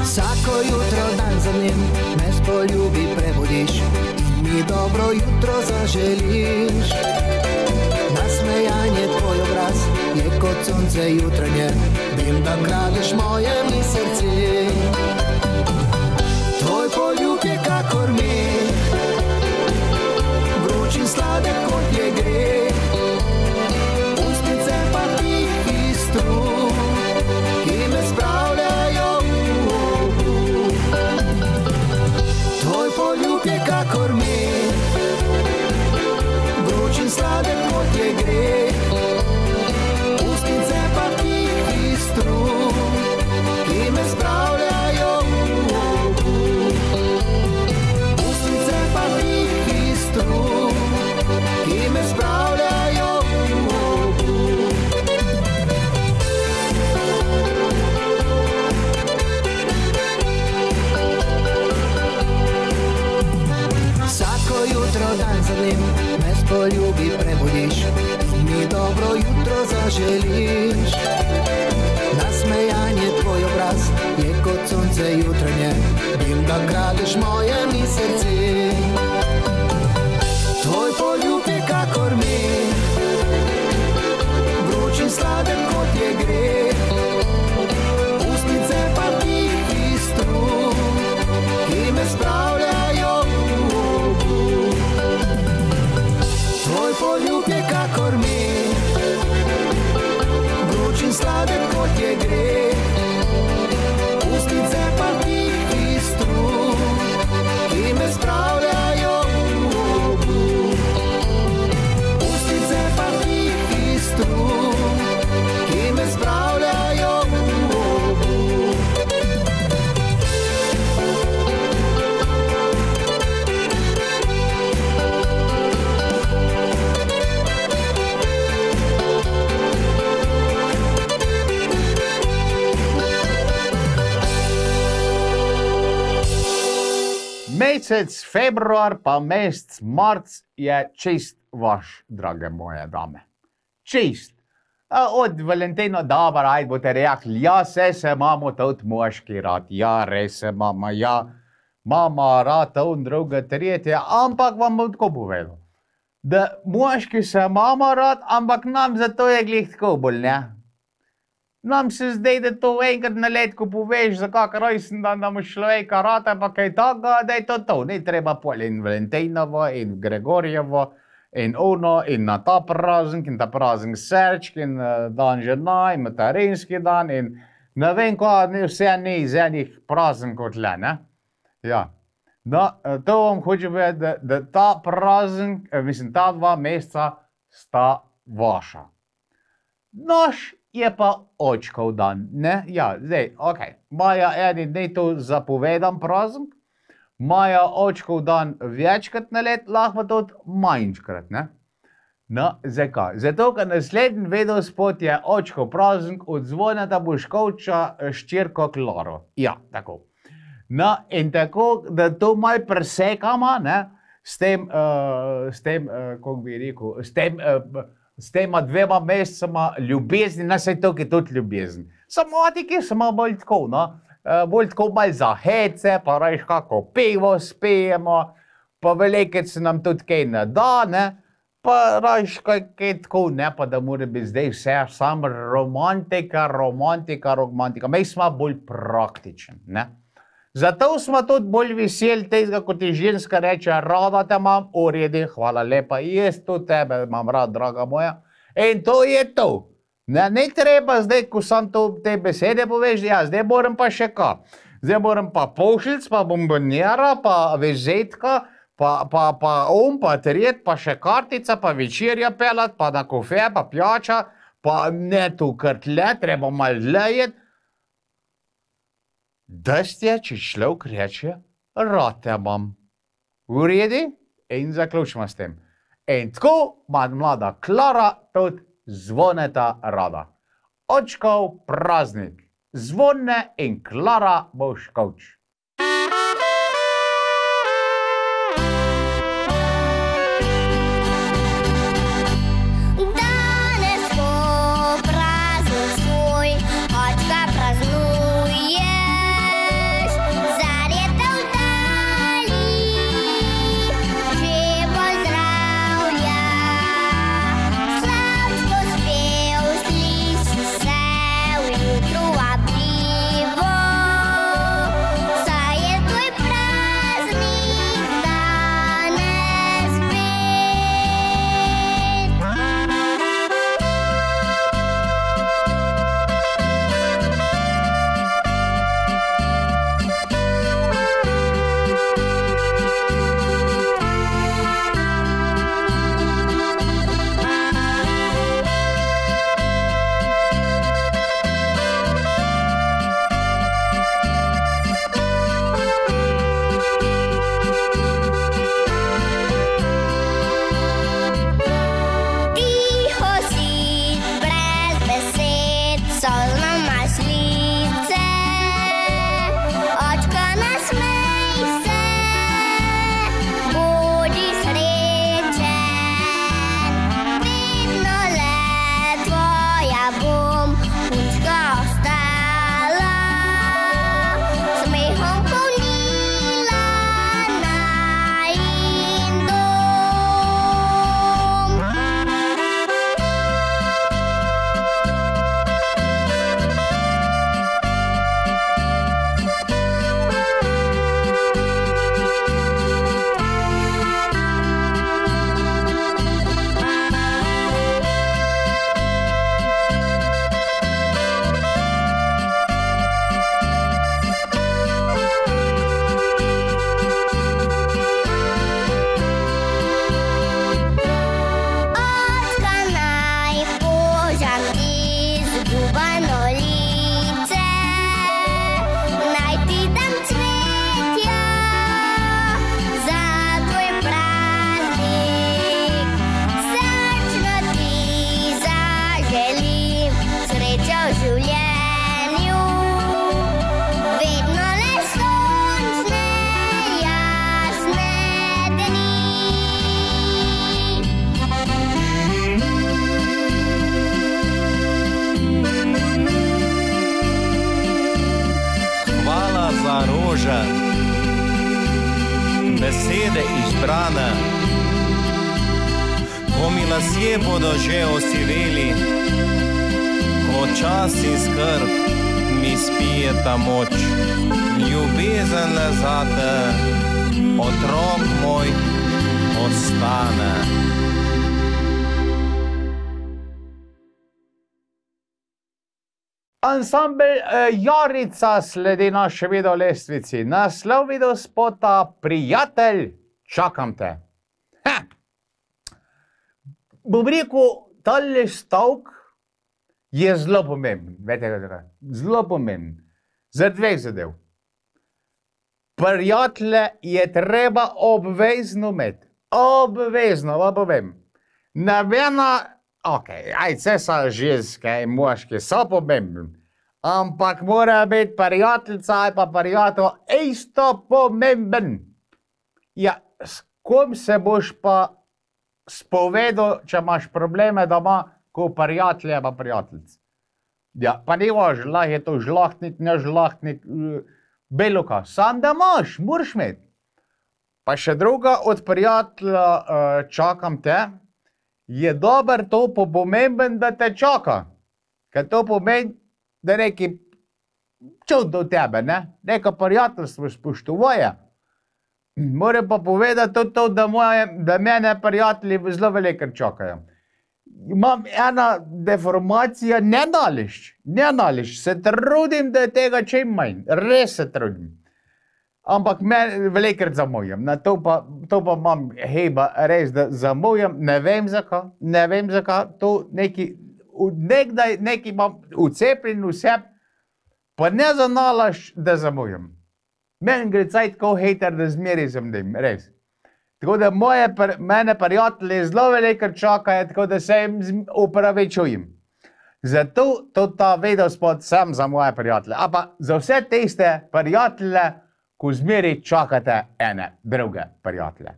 Vsako jutro dan za dnem me s poljubi prebudiš in mi dobro jutro zaželiš. Nasmejanje tvoj obraz je kot sonce jutranje, vem, da kradeš moje mi srce. Tvoj poljub je kakor med, vroč in sladek kot je greh. Ustnice pa tihi strup, ki me spravljajo v obup. Tvoj poljub je kakor med, vroč in sladek kot je greh. Ustnice pa tihi strup, ki me spravljajo v obup. zaželiš. Nasmejanje tvoj obraz je kot sonce jutranje, vem, da kradeš moje mi srce. Tvoj poljub je kakor med, vroč in sladek kot je greh, ustnice pa tihi strun, ki me spravljajo v obud. Tvoj poljub je kakor med, vroč in sladek kot je greh, ustnice pa tihi strun, ki me spravljajo v obud. Ustnice pa tihi strun, ki me spravljajo v obud. Mesec februar pa mesec marc je čist vaš, drage moje dame. Čist. Od Valentina, dobro, ajde boste rekli, ja, se imamo tudi moški rad, ja, res se mama, ja, mama rad, on druga, tretje, ampak vam bom tako povedal, da moški se imamo rad, ampak nam zato je glih tako bolj, ne? Nam se zdaj, da to enkrat na let, ko poveš, za kak rojsten dan, da mu človeka rata, pa kaj tako, da je to. Ni treba pol in Valentinovo, in Gregorjevo, in ono, in na ta praznik, in ta praznik srčk, in dan žena, in materinski dan, in ne vem, kaj vse ni iz enih praznikov tle, ne? Ja. No, to vam hočem povedati, da ta praznik, mislim, ta 2 meseca sta vaša. Naš je pa očkov dan, ne? Ja, zdaj, okej. Imajo eni dni to zapovedan praznik, imajo očkov dan večkrat na let, lahko tudi manjkrat, ne? No, zakaj? Zato, ker naslednji videospot je očkov praznik od Zvoneta Boškovča ščirko Klaro. Ja, tako. No, in tako, da to malo presekamo, ne? S tem, kako bi rekel, s tema 2 mesecama ljubezni, na saj to, ki je tudi ljubezen. Samo tiki smo bolj tako, no, bolj tako malo za hece, pa rajš kako pivo spijemo, pa velikrat se nam tudi kaj ne da, ne, pa rajš kaj tako, ne, pa da mora biti zdaj vse samo romantika. Mi smo bolj praktični, ne. Zato smo tudi bolj veseli tega, ko ti ženska reče, rada te imam, uredi, hvala lepa, jaz tudi tebe imam rad, draga moja. In to je to. Ne treba zdaj, ko sam to te besede poveš, ja, zdaj moram pa še kaj. Zdaj moram pa pošiljc, pa bombonjera, pa vezetka, pa trijet, pa še kartica, pa večerja pelat, pa na kofe, pa pijača, pa ne tu krtle, treba malo lejet. Dosti je, če človek reče, rad te imam. Uredi? In zaključimo s tem. In tako ima mlada Klara tudi Zvoneta rada. Očkov praznik. Zvone in Klara Boškovč. roža, besede izbrane, ko mi lasje bodo že osiveli, ko čas in skrb mi spije ta moč, ljubezen le zate, otrok moj ostane. Ansambel Jarica sledi naše video lestvici. Naslov video spota Prijatelj, čakam te. Bom rekel, tale stavk je zelo pomemben. Vete, zelo pomemben. Za dveh zadev. Prijatelje je treba obvezno imeti. Obvezno, pa povem. Nobena, vse so ženske in moški, so pomembni. Ampak mora biti prijateljica ali pa prijatelj isto pomemben. Ja, s kom se boš pa spovedal, če imaš probleme doma, ko prijatelje pa prijateljic? Ja, pa ne važno, lahko je to žlahtnit, ne žlahtnit, beloka. Sam da imaš, moraš imeti. Pa še druga od prijatelja, čakam te, je dober to pomemben, da te čaka. Ker to pomeni, da neki čut do tebe, ne? Neko prijateljstvo spoštuje. Moram pa povedati tudi to, da mene prijatelji zelo veliko čakajo. Imam ena deformacija, ne nališč, se trudim, da je tega čim manj, res se trudim. Ampak velikrat zamujam, to pa imam heba res, da zamujam, ne vem zakaj, to nekdaj neki imam ucepljen vse, pa ne zanalaš, da zamujam. Meni gre cajt tako hejter, da zmeri zamdim, res. Tako da mene prijatelji zelo velikrat čakajo, tako da se jim upravičujem. Zato ta video spot sem za moje prijatelje, a pa za vse tiste prijatelje, ko zmeri čakate ene druge prijatelje.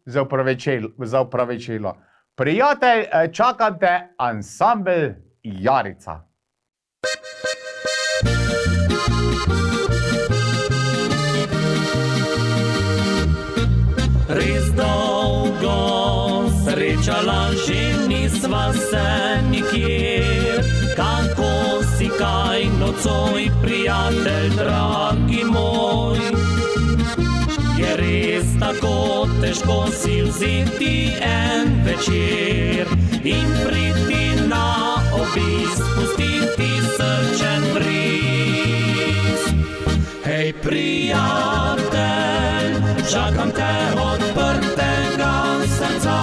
Za upravičilo. Prijatelj, čakam te, ansambel Jarica. Res dolgo srečala že nisva se nikjer, kako si kaj nocoj, prijatelj dragi moj. Je res tako težko si vzeti en večer in priti na obisk, pustiti srčen bris. Hej prijatelj, čakam te odprtega srca,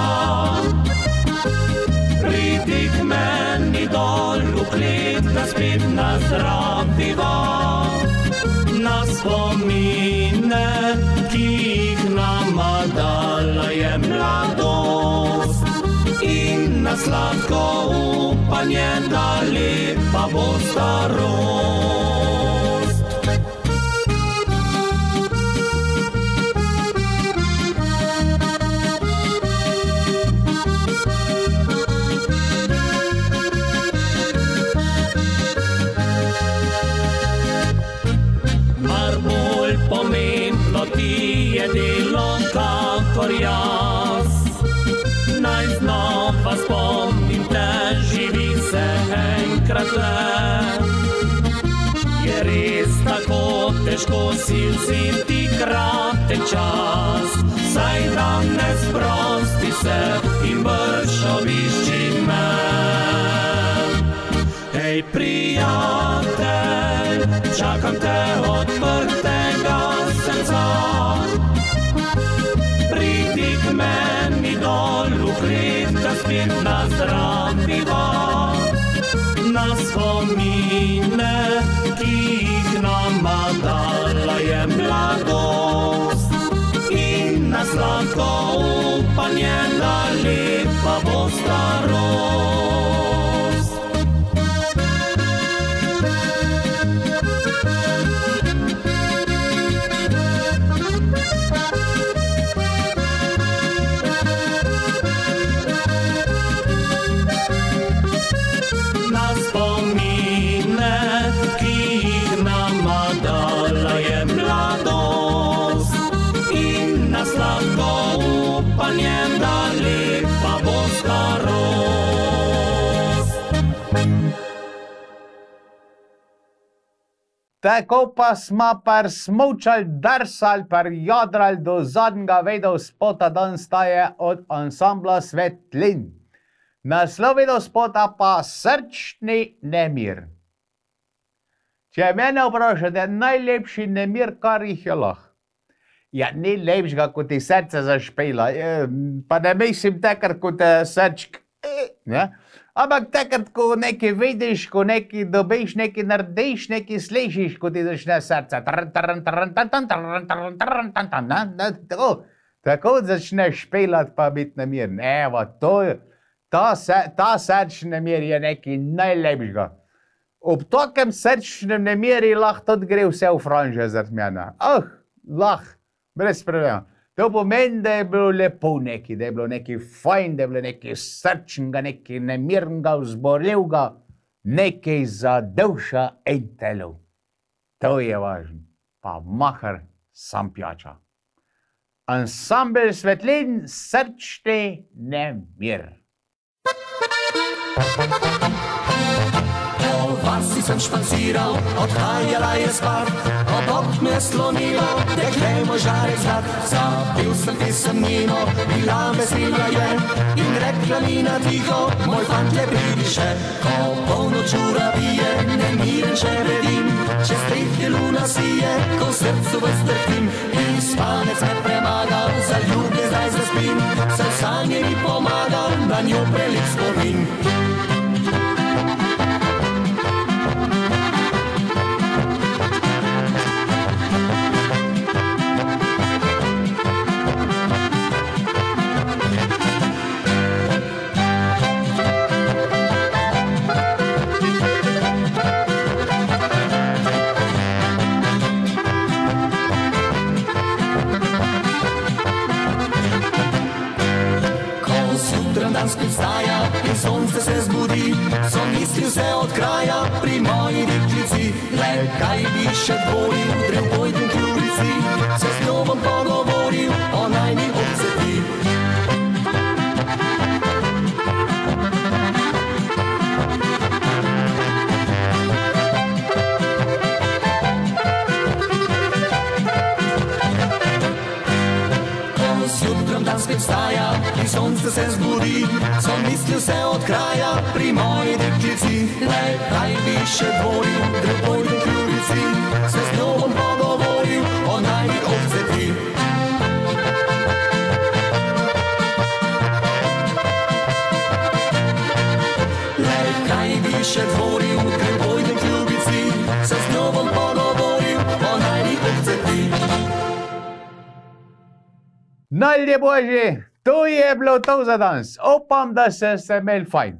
pridi k meni dol v klet, da spet nazdraviva. Na spomine, ki jih nama dala je mladost, in na sladko upanje, da lepa bo starost. Pomembno ti je delo kakor jaz, naj znova spomnim te, živi se enkrat le. Je res tako težko si vzeti kratek čas, saj danes sprosti se in brž obišči me. Hej prijatelj, čakam te odprtega srca, pridi k meni dol v klet, da spet nazdraviva. Na spomine, ki jih nama dala je mladost, in na sladko upanje, da lepa bo starost. Spomine, ki jih nama dala je mladost, Tako pa smo smučali, drsali, jadrali do zadnjega videospota, danes ta je od ansambla Svetlin. Naslov videospota pa Srčni nemir. Če mene vprašate, najlepši nemir, kar jih je lahko. Ja, ni lepšega, kot ti srce zašpela. Pa ne mislim takrat, ko te srčk, ne? Ampak takrat, ko nekaj vidiš, ko nekaj dobiš, nekaj narediš, nekaj slišiš, ko ti začne srce. Tako začneš špelat pa biti nemiren. Evo, ta srčni nemir je nekaj najlepšega. Ob takem srčnem nemiri lahko tudi gre vse v franže zaradi mene. Lahko, brez problema. To pomeni, da je bilo lepo nekaj, da je bilo nekaj fajn, da je bilo nekaj srčnega, nekaj nemirnega, vzborljivega, nekaj za duša in telo. To je važno. Pa mahar sam pijača. Ansambel Svetlin, Srčni nemir. Po vasi sem španciral, odhajala je spat, ob oknu je slonilo, dekle moj žarek zlat. Zapil sem pisem njeno, bila vesela je in rekla mi na tiho, moj fant le pridi še. Ko polnoč ura bije, nemiren še redim, čez tretje luna sije, ko v srcu vztrhim in spanec me premaga, za ljubje zdaj zaspim, se v sanje mi pomaga, na njo prelip spomin. Spet vstaja in sonce se zbudi, so misli vse od kraja pri moji deklici. Le kaj bi še dvoril, drev pojdim k ljubici, se z njo bom pogovoril o najni obceti. Dan spet vstaja in sonce se zbudi, so misli vse od kraja pri moji deklici. Le kaj bi še dvoril, drev pojdim k ljubici, se z njo bom pogovoril o najni obceti. Le kaj bi še dvoril, drev pojdim k ljubici, se z njo bom pogovoril o najni obceti. Najlje Božji, to je bilo to za danes. Upam, da ste imeli fajn.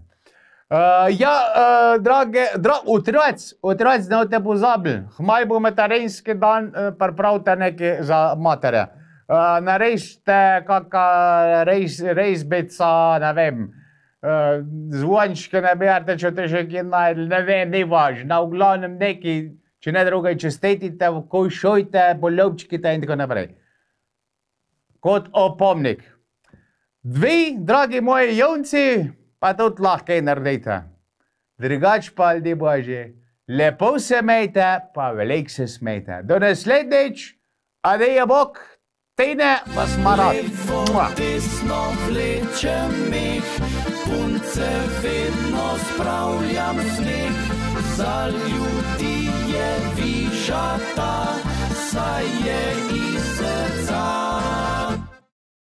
Otroci, ne boste pozabili, hmaj bomo terenski dan, pripravite nekaj za matere. Narežite kakšna rezbica, ne vem, zvončke ne berete, če te še kje najdli, ne vem, ni važno. V glavnem nekaj, če ne drugaj, čestitite, kojšujte, poljubčkite in tako naprej. Kot opomnik. Vi, dragi moji junci, pa tudi lahko kaj naredite. Drugač pa, ljudi Božji, lepo se imejte, pa veliko se smejte. Do naslednjič, adijo Bog, Tine vas ima rad. Levo, desno vlečem meh, punce vedno spravljam smeh, za ljudi je višata.